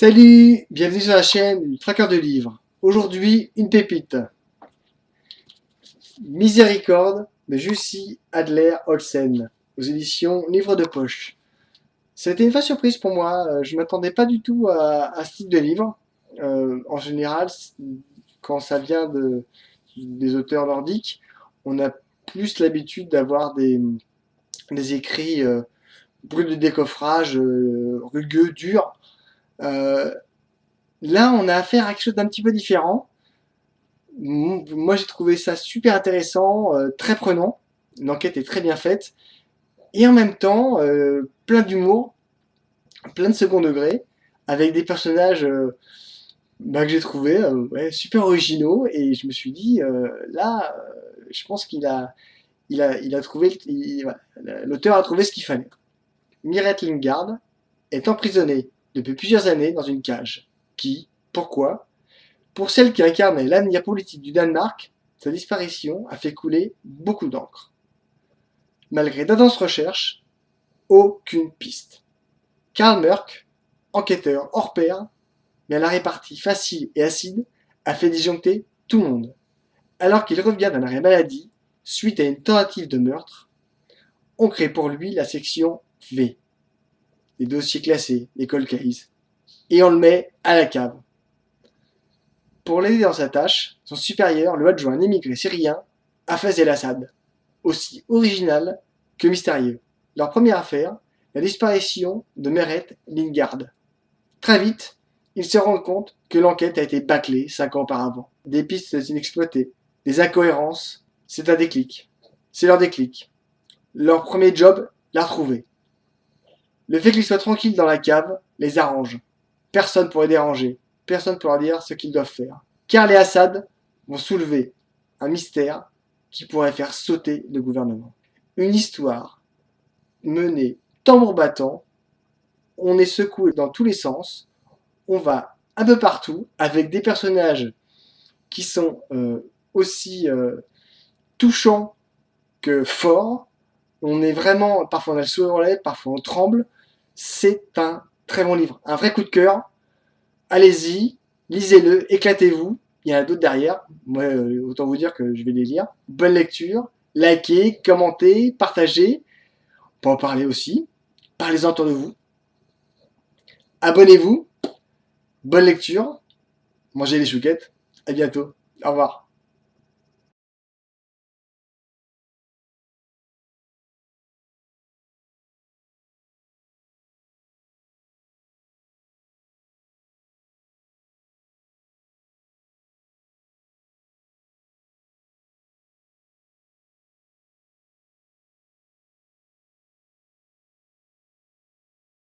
Salut, bienvenue sur la chaîne du Traqueur de livres. Aujourd'hui, une pépite. Miséricorde de Jussi Adler Olsen, aux éditions Livre de Poche. C'était une vraie surprise pour moi, je m'attendais pas du tout à ce type de livre. En général, quand ça vient des auteurs nordiques, on a plus l'habitude d'avoir des écrits bruts de décoffrage, rugueux, durs. Euh, Là, on a affaire à quelque chose d'un petit peu différent. Moi, j'ai trouvé ça super intéressant, très prenant. L'enquête est très bien faite. Et en même temps, plein d'humour, plein de second degré, avec des personnages que j'ai trouvé ouais, super originaux. Et je me suis dit, là, je pense qu'il a trouvé, voilà, l'auteur a trouvé ce qu'il fallait. Mirette Lingard est emprisonnée depuis plusieurs années dans une cage. Qui? Pourquoi? Pour celle qui incarnait l'avenir politique du Danemark, sa disparition a fait couler beaucoup d'encre. Malgré d'intenses recherches, aucune piste. Karl Mörk, enquêteur hors pair, mais à la répartie facile et acide, a fait disjoncter tout le monde. Alors qu'il revient d'un arrêt maladie, suite à une tentative de meurtre, on crée pour lui la section V, les dossiers classés, les cold cases, et on le met à la cave. Pour l'aider dans sa tâche, son supérieur, le adjoint un émigré syrien, Hafez el-Assad, aussi original que mystérieux. Leur première affaire, la disparition de Meret Lingard. Très vite, ils se rendent compte que l'enquête a été bâclée 5 ans auparavant. Des pistes inexploitées, des incohérences, c'est un déclic. C'est leur déclic. Leur premier job, la retrouver. Le fait qu'ils soient tranquilles dans la cave les arrange. Personne pour les déranger. Personne pour leur dire ce qu'ils doivent faire. Karl et Assad vont soulever un mystère qui pourrait faire sauter le gouvernement. Une histoire menée tambour battant, on est secoué dans tous les sens, on va un peu partout avec des personnages qui sont aussi touchants que forts. On est vraiment, parfois on a le sourire aux lèvres, parfois on tremble. C'est un très bon livre, un vrai coup de cœur. Allez-y, lisez-le, éclatez-vous. Il y en a d'autres derrière. Moi, autant vous dire que je vais les lire. Bonne lecture. Likez, commentez, partagez. On peut en parler aussi. Parlez-en autour de vous. Abonnez-vous. Bonne lecture. Mangez les chouquettes. À bientôt. Au revoir.